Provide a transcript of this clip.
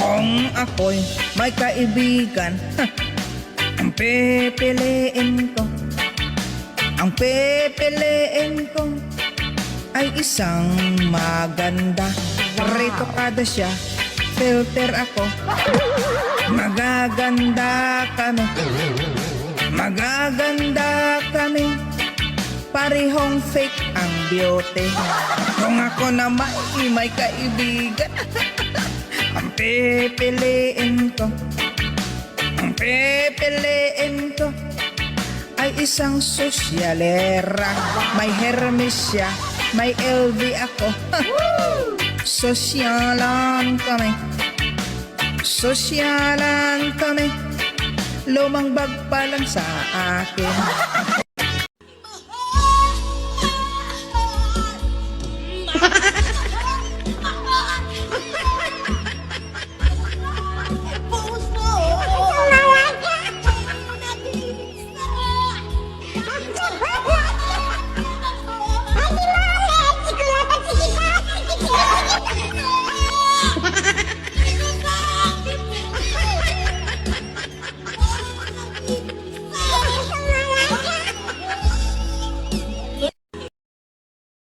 Kung ako'y may kaibigan, ang pipiliin ko ay isang maganda. Rito kada siya, filter ako. Magaganda kami, parehong fake ang beauty. Kung ako na may kaibigan, ang pipiliin ko ay isang sosyalera. May Hermes siya, may LV ako. Sosyalan kami, lumang bag pa lang sa akin.